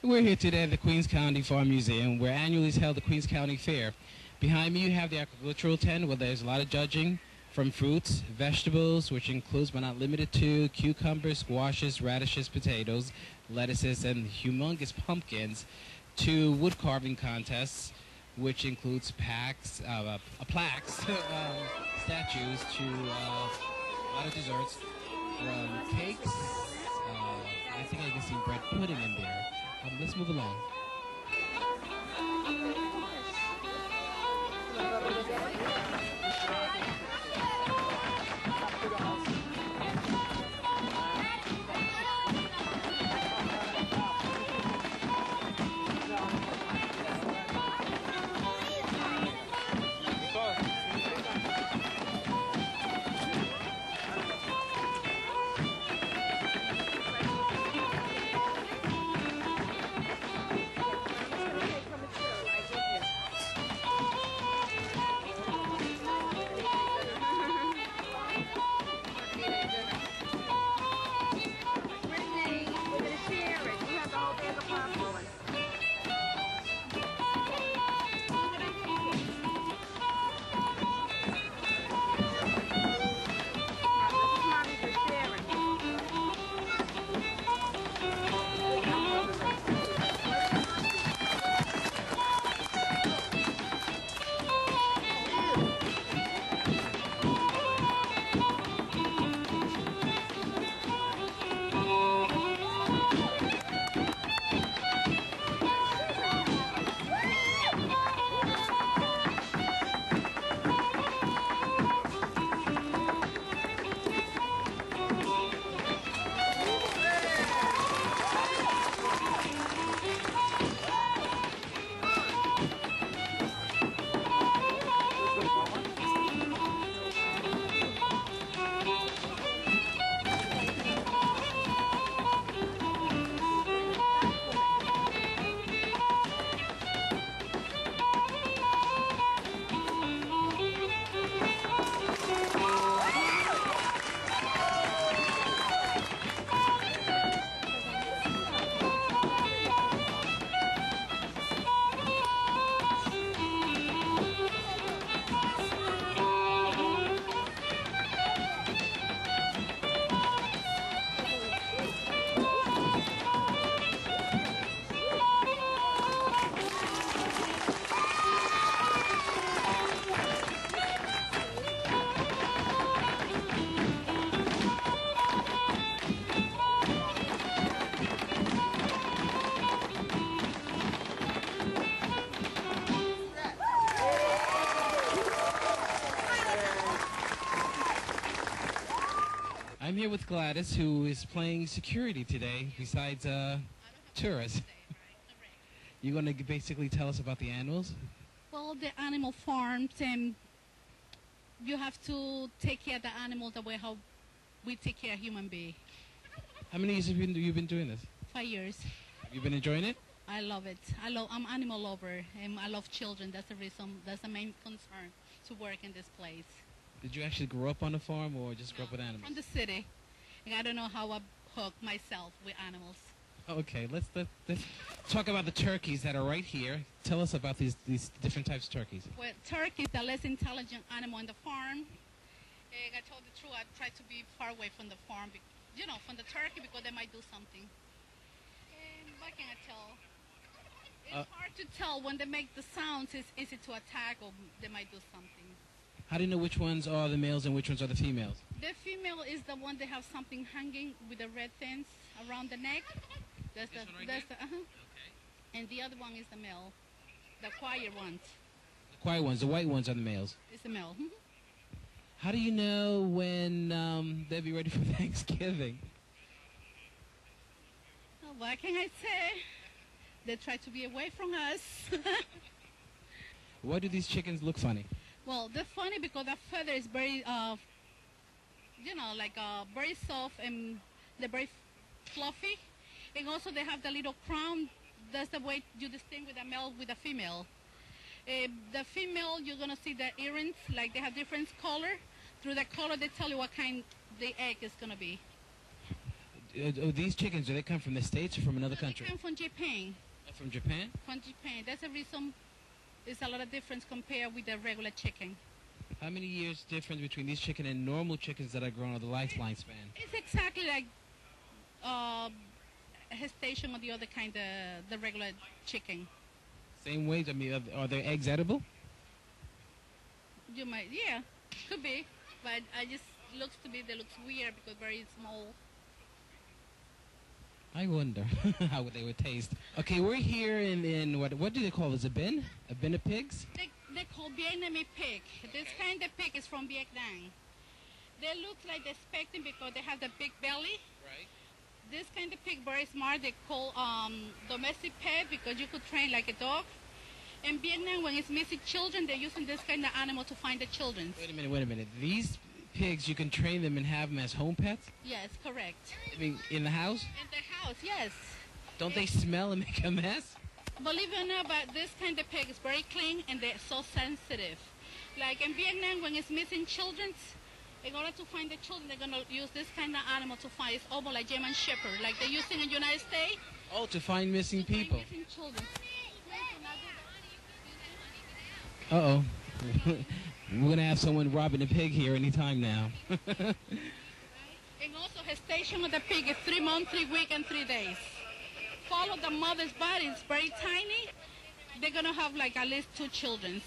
We're here today at the Queens County Farm Museum, where annually is held the Queens County Fair. Behind me you have the agricultural tent, where there's a lot of judging from fruits, vegetables, which includes but not limited to cucumbers, squashes, radishes, potatoes, lettuces, and humongous pumpkins, to wood carving contests, which includes plaques, statues, to a lot of desserts, from cakes. I think I can see bread pudding in there. Let's move along. I'm here with Gladys, who is playing security today, besides tourists. You're going to basically tell us about the animals? Well, the animal farms, you have to take care of the animals the way how we take care of human beings. How many years have you been doing this? 5 years. Have you been enjoying it? I love it. I'm animal lover, and I love children. That's the reason. That's the main concern to work in this place. Did you actually grow up on the farm or just grow up with animals? From the city. And I don't know how I hooked myself with animals. Okay, let's talk about the turkeys that are right here. Tell us about these different types of turkeys. Well, turkey is the less intelligent animal in the farm. And I told the truth, I try to be far away from the farm, from the turkey, because they might do something. And what can I tell? It's hard to tell. When they make the sounds, it's easy to attack, or they might do something. How do you know which ones are the males and which ones are the females? The female is the one that has something hanging with the red things around the neck. That's this the, one right that's here? the, And the other one is the male, the quiet ones. The quiet ones, the white ones are the males. It's the male. How do you know when they'll be ready for Thanksgiving? Oh, what can I say? They try to be away from us. Why do these chickens look funny? Well, they're funny because the feather is very, very soft, and they're very fluffy. And also they have the little crown. That's the way you distinguish the male with the female. The female, you're going to see the earrings, like they have different color. Through the color, they tell you what kind the egg is going to be. these chickens, do they come from the States or from another country? They come from Japan. From Japan? From Japan. That's the reason there's a lot of difference compared with the regular chicken. How many years difference between these chicken and normal chickens that are grown or the lifespan? It's exactly like gestation or the other kind of the regular chicken. Same way? I mean, are their eggs edible? You might, yeah, could be, but I just looks to be they looks weird because very small. I wonder how they would taste. Okay, we're here in what do they call this? A bin? A bin of pigs? They call Vietnamese pig. This kind of pig is from Vietnam. They look like they're expecting because they have the big belly. Right. This kind of pig very smart. They call domestic pet because you could train like a dog. In Vietnam, when it's missing children, they're using this kind of animal to find the children. Wait a minute. These pigs, you can train them and have them as home pets? Yes, correct. I mean, in the house? In the house, yes. Don't they smell and make a mess? Believe it or not, but this kind of pig is very clean and they're so sensitive. Like in Vietnam, when it's missing children, in order to find the children, they're going to use this kind of animal to find. It's almost like German Shepherd, like they're using in the United States. Oh, to find missing people. Find missing children. Uh-oh. We're going to have someone robbing a pig here anytime now. And also, gestation of the pig is 3 months, 3 weeks, and 3 days. Follow the mother's body. It's very tiny. They're going to have like at least 2 children.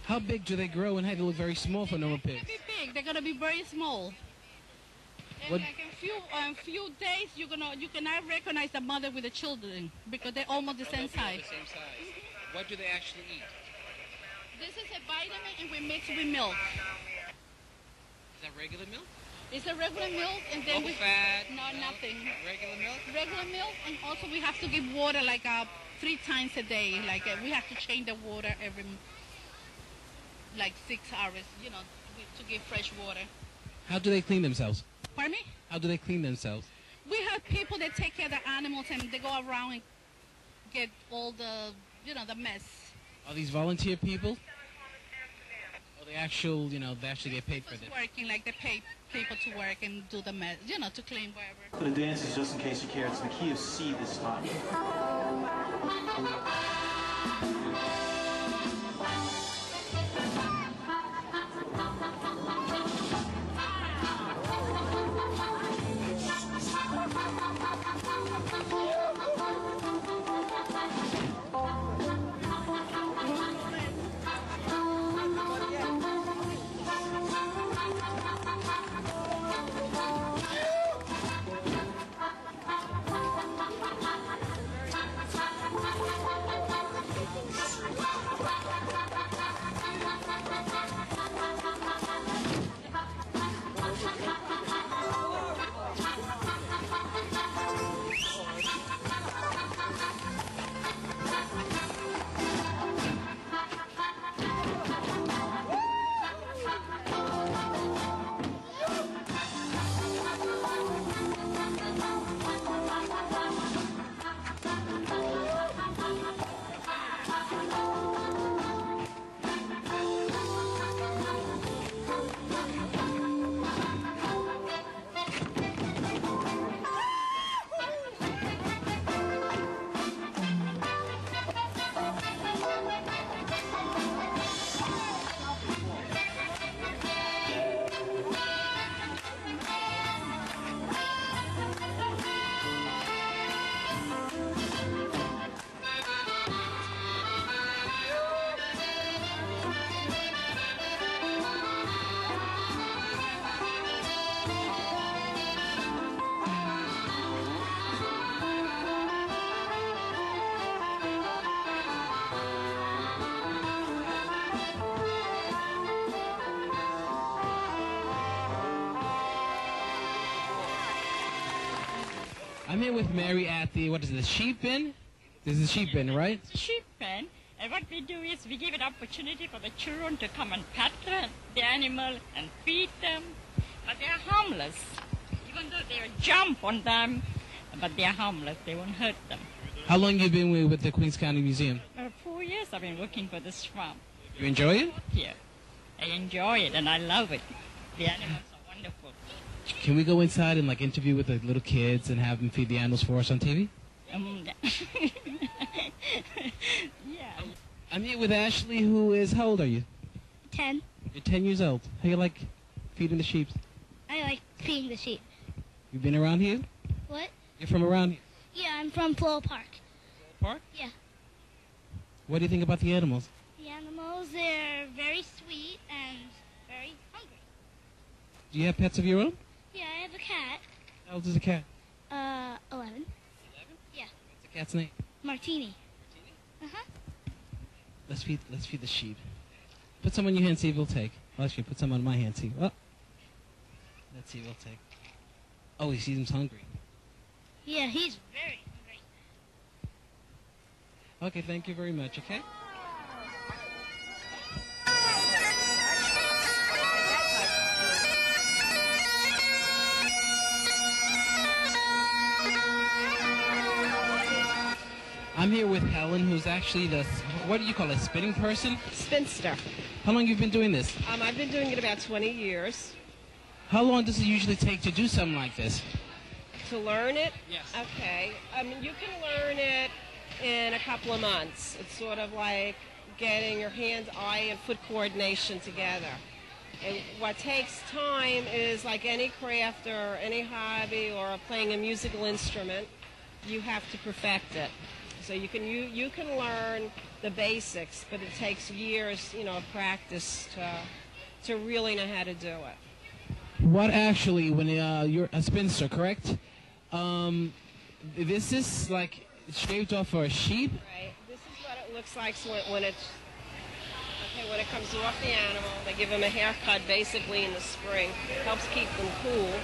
How big do they grow and how they look very small for normal pigs? They're big. They're going to be very small. And What? like in few days, you cannot recognize the mother with the children because they're almost the same size. The same size. What do they actually eat? This is a vitamin and we mix with milk. Is that regular milk? It's a regular milk and then we... fat? No, nothing. Regular milk? Regular milk, and also we have to give water like 3 times a day. Like we have to change the water every like 6 hours, you know, to give fresh water. How do they clean themselves? Pardon me? How do they clean themselves? We have people that take care of the animals and they go around and get all the, you know, the mess. Are these volunteer people? Or they actual, you know, they actually get paid for this? Working, like they pay people to work and do the mess, you know, to clean wherever. For the dances, just in case you care, it's the key of C this time. I'm here with Mary at the, what is it, the sheep bin? This is a sheep bin, right? Sheep pen, and what we do is we give an opportunity for the children to come and pet the animal and feed them, but they are harmless. Even though they jump on them, but they are harmless, they won't hurt them. How long you been with the Queens County Museum? 4 years I've been working for this farm. You enjoy it? Yeah, I enjoy it and I love it. The animals are wonderful. Can we go inside and like interview with the little kids and have them feed the animals for us on TV? Yeah. I'm here with Ashley, who is, how old are you? 10. You're 10 years old. How you like feeding the sheep? I like feeding the sheep. You been around here? What? You're from around here? Yeah, I'm from Flow Park. Park? Yeah. What do you think about the animals? The animals, they're very sweet and very hungry. Do you have pets of your own? Yeah, I have a cat. How old is the cat? 11. 11? Yeah. What's the cat's name? Martini. Uh-huh. Let's feed the sheep. Put some on your hand, see if it'll take. Well, actually, put some on my hand, see. Oh. Let's see if it'll take. Oh, he seems hungry. Yeah, he's very hungry. Okay, thank you very much, okay? I'm here with Helen, who's actually the, what do you call it, spinning person? Spinster. How long have you been doing this? I've been doing it about 20 years. How long does it usually take to do something like this? To learn it? Yes. Okay. You can learn it in a couple of months. It's sort of like getting your hand, eye, and foot coordination together. And what takes time is like any craft or any hobby or playing a musical instrument, you have to perfect it. So you can learn the basics, but it takes years, of practice to really know how to do it. What actually, when you're a spinster, correct? This is like shaved off for a sheep? Right. This is what it looks like when it comes off the animal. They give them a haircut basically in the spring. It helps keep them cool.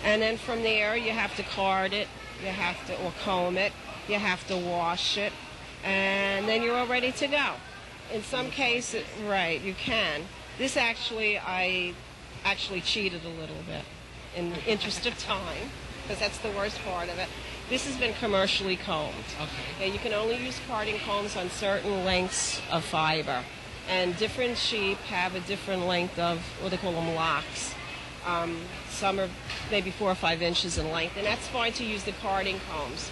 And then from there, you have to card it, or comb it. You have to wash it, and then you're all ready to go. In some cases, right, you can. This I actually cheated a little bit in the interest of time, because that's the worst part of it. This has been commercially combed. Okay. You can only use carding combs on certain lengths of fiber, and different sheep have a different length of, what they call them, locks. Some are maybe 4 or 5 inches in length, and that's fine to use the carding combs.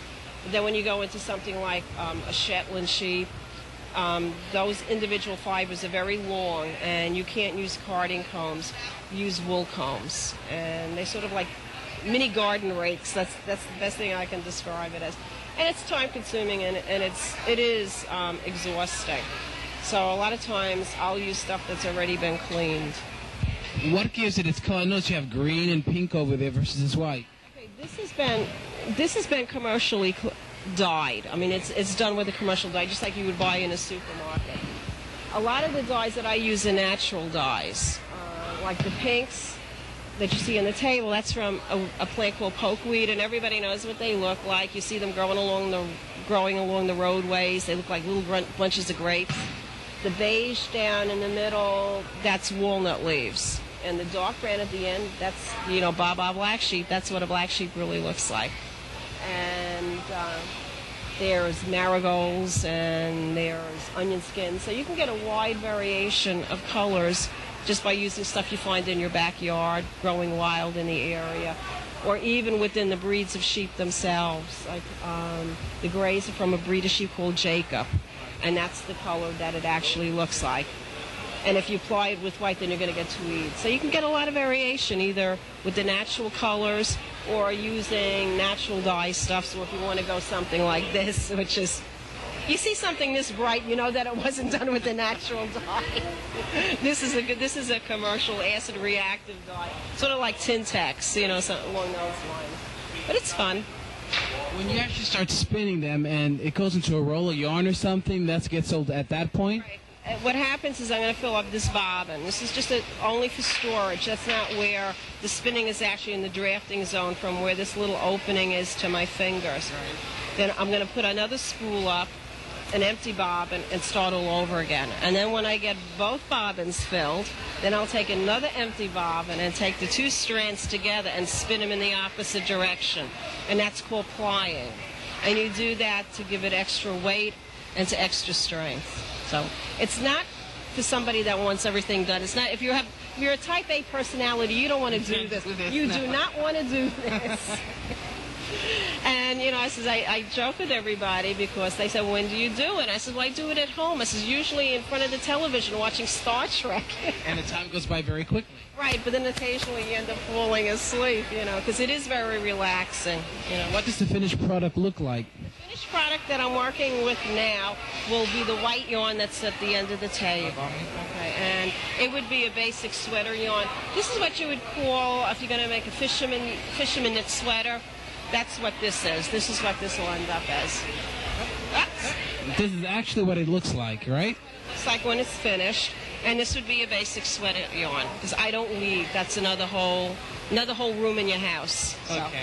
Then when you go into something like a Shetland sheep, those individual fibers are very long, and you can't use carding combs. Use wool combs, and they sort of like mini garden rakes. That's the best thing I can describe it as. And it's time consuming, and it is exhausting. So a lot of times I'll use stuff that's already been cleaned. What gives it its color? I notice you have green and pink over there versus this white. Okay, this has been commercially dyed. I mean, it's done with a commercial dye, just like you would buy in a supermarket. A lot of the dyes that I use are natural dyes, like the pinks that you see on the table. That's from a plant called pokeweed, and everybody knows what they look like. You see them growing along the roadways. They look like little bunches of grapes. The beige down in the middle, that's walnut leaves. And the dark brown at the end, that's, Baba black sheep. That's what a black sheep really looks like. And there's marigolds and there's onion skins. So you can get a wide variation of colors just by using stuff you find in your backyard, growing wild in the area, or even within the breeds of sheep themselves. Like the grays are from a breed of sheep called Jacob, and that's the color that it actually looks like. And if you apply it with white, then you're going to get tweed. So you can get a lot of variation, either with the natural colors or using natural dye stuff. So if you want to go something like this, which is, you see something this bright, you know that it wasn't done with the natural dye. This is a commercial acid reactive dye, sort of like Tintex, something along those lines. But it's fun. When you actually start spinning them and it goes into a roll of yarn or something, that gets sold at that point? Right. What happens is I'm going to fill up this bobbin. This is just only for storage. That's not where the spinning is actually in the drafting zone from where this little opening is to my fingers. Right. Then I'm going to put another spool up, an empty bobbin, and start all over again. And then when I get both bobbins filled, then I'll take another empty bobbin and take the 2 strands together and spin them in the opposite direction. And that's called plying. And you do that to give it extra weight and to extra strength. So it's not for somebody that wants everything done. It's not if you have you're a type A personality, you don't want to do this. You do not want to do this. And, you know, I joke with everybody because they say, when do you do it? I said, well, I do it at home. I said, usually in front of the television watching Star Trek. And the time goes by very quickly. Right, but then occasionally you end up falling asleep, you know, because it is very relaxing, you know. What does the finished product look like? The finished product that I'm working with now will be the white yarn that's at the end of the table. Okay, and it would be a basic sweater yarn. This is what you would call, if you're going to make a fisherman knit sweater, that's what this is. This is what this will end up as. This is actually what it looks like, right? It's like when it's finished. And this would be a basic sweater yarn, because I don't weave. That's another whole room in your house. So. Okay.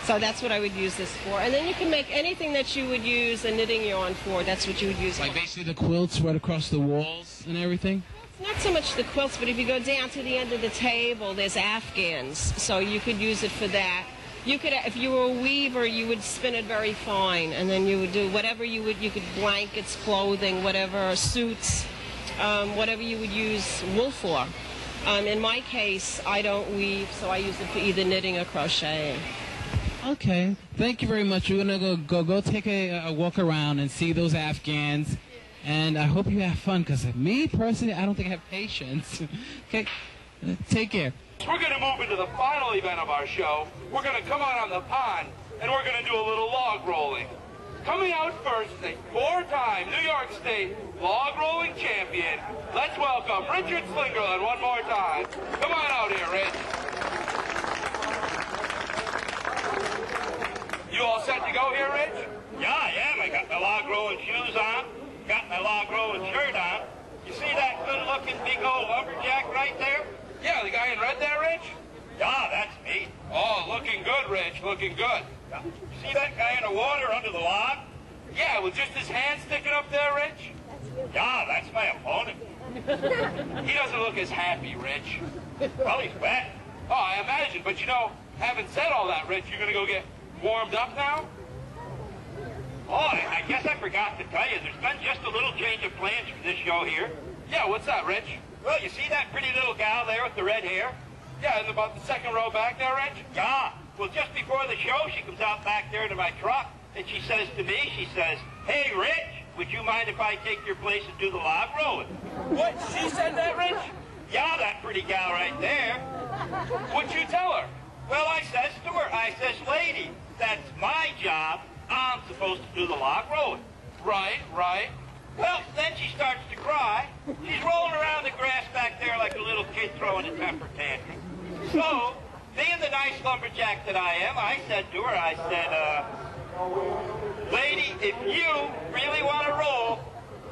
So that's what I would use this for. And then you can make anything that you would use a knitting yarn for. That's what you would use. Like basically the quilts right across the walls and everything? It's not so much the quilts, but if you go down to the end of the table, there's Afghans. So you could use it for that. You could, if you were a weaver, you would spin it very fine, and then you would do whatever you could blankets, clothing, whatever, suits, whatever you would use wool for. In my case, I don't weave, so I use it for either knitting or crocheting. Okay, thank you very much. We're gonna go take a walk around and see those Afghans, and I hope you have fun. Cause me personally, I don't think I have patience. Okay, take care. We're going to move into the final event of our show. We're going to come out on the pond, and we're going to do a little log rolling. Coming out first is a four-time New York State log rolling champion. Let's welcome Richard Slingerland one more time. Come on out here, Rich. You all set to go here, Rich? Yeah, I am. I got my log rolling shoes on, got my log rolling shirt on. You see that good-looking big old lumberjack right there? Yeah, the guy in red there, Rich? Yeah, that's me. Oh, looking good, Rich, looking good. Yeah. See that guy in the water under the log? Yeah, with just his hand sticking up there, Rich? Yeah, that's my opponent. He doesn't look as happy, Rich. Well, he's wet. Oh, I imagine, but you know, having said all that, Rich, you're going to go get warmed up now? Oh, I guess I forgot to tell you, there's been just a little change of plans for this show here. Yeah, what's that, Rich? Well, you see that pretty little gal there with the red hair? Yeah, in about the second row back there, Rich? Yeah. Well, just before the show, she comes out back there to my truck, and she says to me, she says, "Hey, Rich, would you mind if I take your place and do the log rolling?" What? She said that, Rich? Yeah, that pretty gal right there. What'd you tell her? Well, I says to her, I says, "Lady, that's my job. I'm supposed to do the log rolling." Right, right. Well, then she starts to cry. She's rolling around the grass back there like a little kid throwing a temper tantrum. So, being the nice lumberjack that I am, I said to her, I said, "Lady, if you really want to roll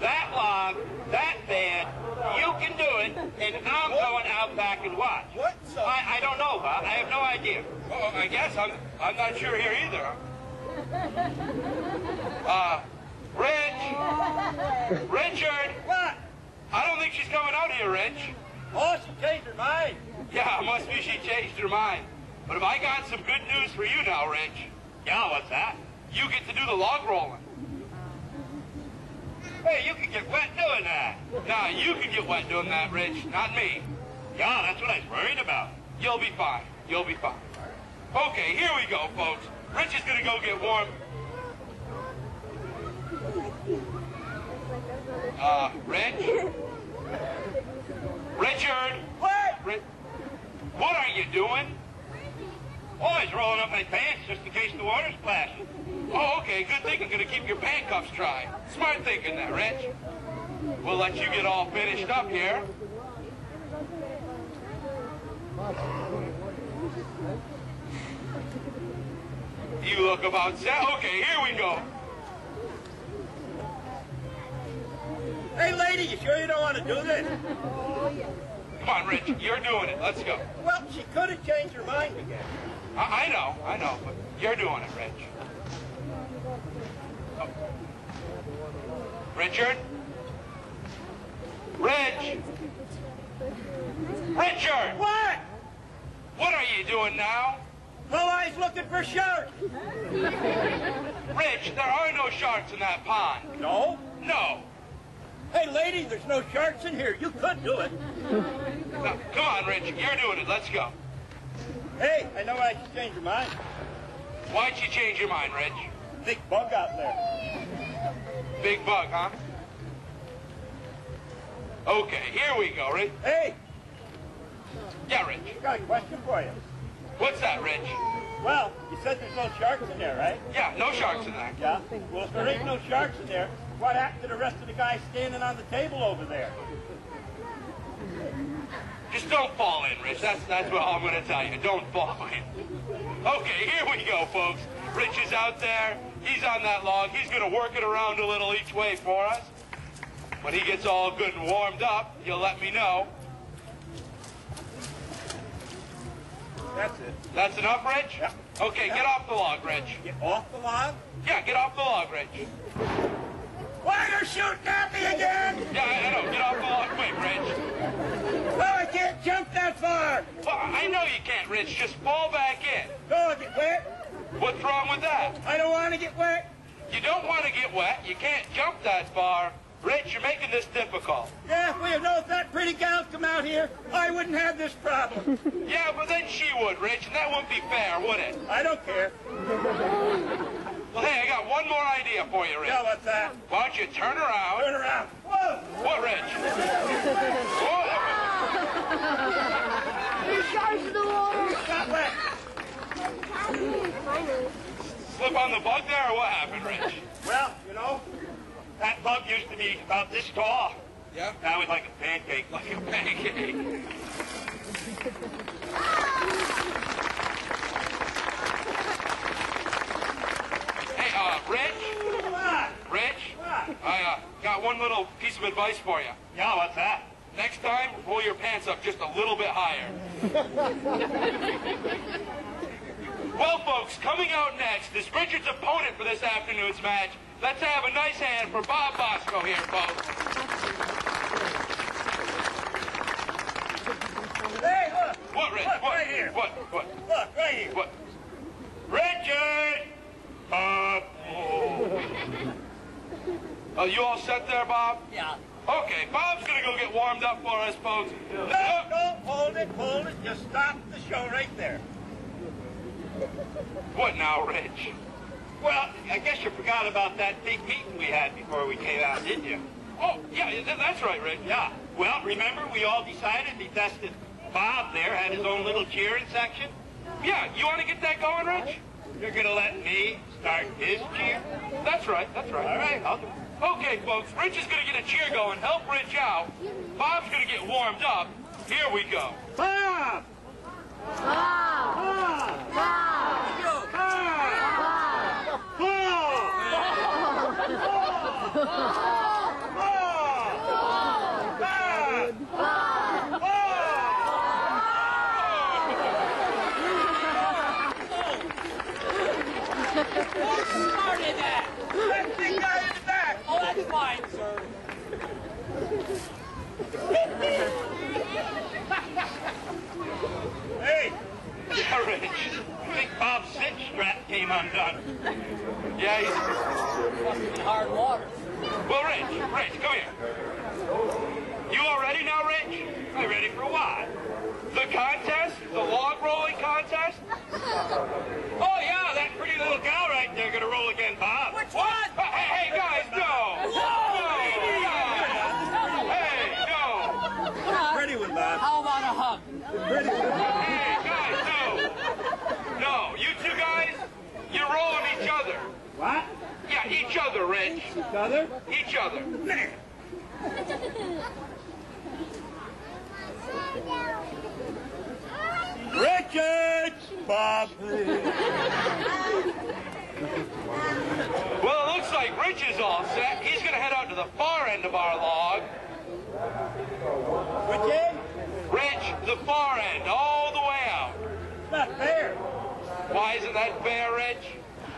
that log, that bad, you can do it, and I'm going out back and watch." What? I don't know, Bob. I have no idea. Oh, I guess I'm not sure here either. Rich? Richard? What? I don't think she's coming out here, Rich. Oh, she changed her mind. Yeah, it must be she changed her mind. But have I got some good news for you now, Rich? Yeah, what's that? You get to do the log rolling. Hey, you can get wet doing that. Nah, you can get wet doing that, Rich, not me. Yeah, that's what I was worried about. You'll be fine. You'll be fine. Okay, here we go, folks. Rich is gonna go get warm. Rich? Richard? What? What are you doing? Oh, I was rolling up my pants just in case the water splashed. Oh, okay, good thinking. Gonna keep your handcuffs dry. Smart thinking that, Rich. We'll let you get all finished up here. You look about set. Okay, here we go. Hey, lady, you sure you don't want to do this? Come on, Rich, you're doing it. Let's go. Well, she could have changed her mind again. I know, but you're doing it, Rich. Oh. Richard? Rich? Richard! What? What are you doing now? Well, I was looking for sharks. Rich, there are no sharks in that pond. No? No. Hey, lady, there's no sharks in here. You could do it. No, come on, Rich. You're doing it. Let's go. Hey, I know I should change your mind. Why'd you change your mind, Rich? Big bug out there. Big bug, huh? Okay, here we go, Rich. Hey, Yeah, Rich. got a question for you. What's that, Rich? Well, you said there's no sharks in there, right? Yeah, no sharks in there. Yeah. Well, if there ain't no sharks in there, what happened to the rest of the guys standing on the table over there? Just don't fall in, Rich. That's what I'm going to tell you. Don't fall in. Okay, here we go, folks. Rich is out there. He's on that log. He's going to work it around a little each way for us. When he gets all good and warmed up, you'll let me know. That's it. That's enough, Rich? Yeah. Okay, get off the log, Rich. Get off the log? Yeah, get off the log, Rich. Why you're shooting at me again? Yeah, I know. Get off the log quick, Rich. Well, I can't jump that far. Well, I know you can't, Rich. Just fall back in. Don't get wet. What's wrong with that? I don't want to get wet. You don't want to get wet. You can't jump that far. Rich, you're making this difficult. Yeah, if we had known if that pretty gal come out here, I wouldn't have this problem. Yeah, but then she would, Rich, and that wouldn't be fair, would it? I don't care. Well, hey, I got one more idea for you, Rich. Yeah, what's that? Why don't you turn around? Turn around. Whoa! What, Rich? What? There's sharks in the water. Got wet. Slip on the bug there, or what happened, Rich? Well, you know, that bug used to be about this tall. Yeah? Now it's like a pancake. Like a pancake. Hey, Rich? What? Rich? What? I got one little piece of advice for you. Yeah, what's that? Next time, roll your pants up just a little bit higher. Well, folks, coming out next is Richard's opponent for this afternoon's match. Let's have a nice hand for Bob Bosco here, folks. Hey, look. What, Rich? Look, What? right here. What? Look, right here. What? Richard! Oh, you all set there, Bob? Yeah. Okay, Bob's gonna go get warmed up for us, folks. No, hold it. Just stop the show right there. What now, Rich? Well, I guess you forgot about that big meeting we had before we came out, didn't you? Oh, yeah, that's right, Rich. Yeah. Well, remember we all decided because Bob there had his own little cheering section? Yeah, you want to get that going, Rich? You're going to let me start his cheer? That's right. All right, I'll do it. Okay, folks, Rich is going to get a cheer going. Help Rich out. Bob's going to get warmed up. Here we go. Bob! Bob! Who started that? That big guy in the back! Oh, that's fine, sir. Hey! Yeah, Rich. I think Bob's cinch strap came undone. Yeah, he's... Must have been hard water. Well, Rich, come here. You all ready now, Rich? You ready for what? The contest? The log rolling contest? Oh, yeah, that pretty little gal right there gonna roll again, Bob. Which one? Hey, guys, no! Hey, no! Pretty one, Bob. How about a hug? Pretty one. Hey, guys, no! No, you two guys, you're rolling each other. What? Yeah, each other, Rich. Each other? Each other. Richard! Bob. Well, it looks like Rich is all set. He's going to head out to the far end of our log. Which end? Rich, the far end, all the way out. It's not fair. Why isn't that fair, Rich?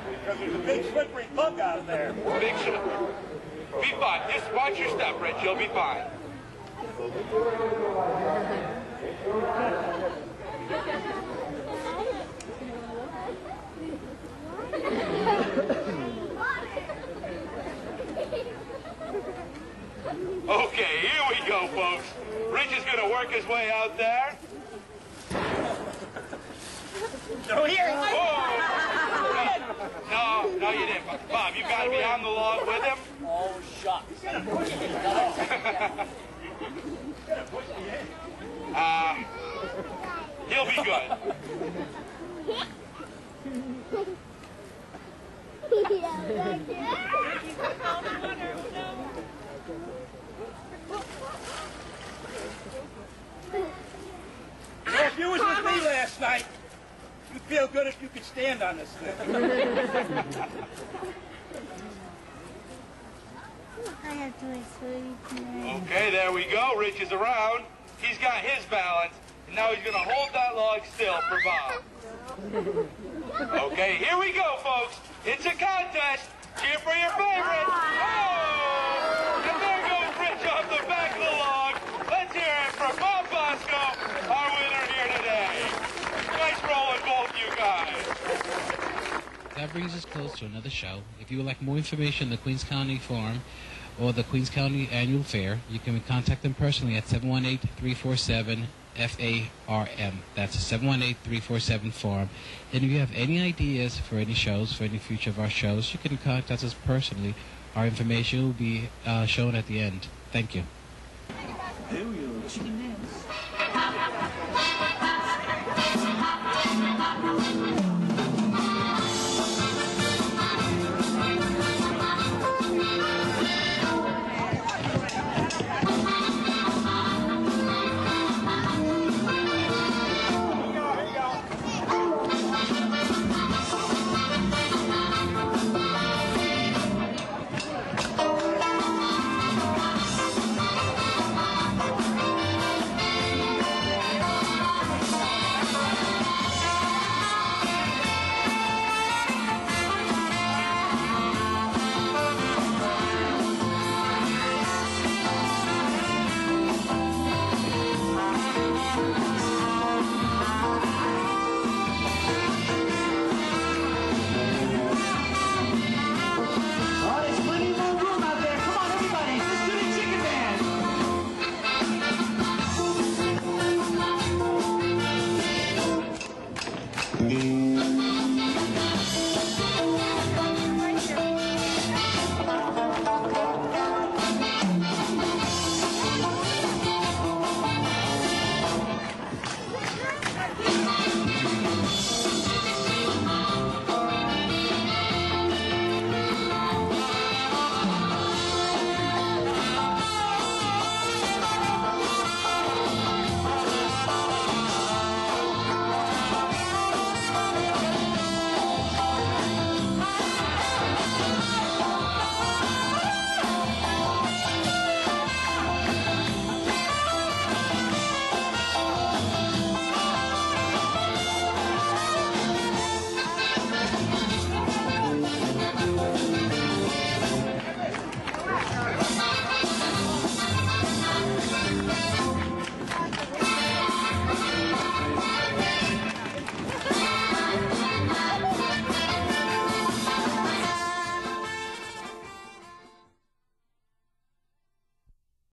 Because there's a big slippery bug out there. Big shot. Be fine. Just watch your step, Rich. You'll be fine. Okay, here we go, folks. Rich is going to work his way out there. Through here. No, you didn't. Bob, you got to be on the log with him. Oh, shucks. He'll be good. Well, if you was with me last night, you'd feel good if you could stand on this thing. Okay, there we go. Rich is around. He's got his balance. And now he's going to hold that log still for Bob. Okay, here we go, folks. It's a contest. Cheer for your favorite. Oh! And there goes Rich off the back of the log. Let's hear it for Bob Bosco, our winner here today. Nice rolling, both you guys. That brings us close to another show. If you would like more information on the Queens County Farm or the Queens County Annual Fair, you can contact them personally at 718-347-FARM. That's 718-347-FARM. And if you have any ideas for any shows, for any future of our shows, you can contact us personally. Our information will be shown at the end. Thank you. Thank you.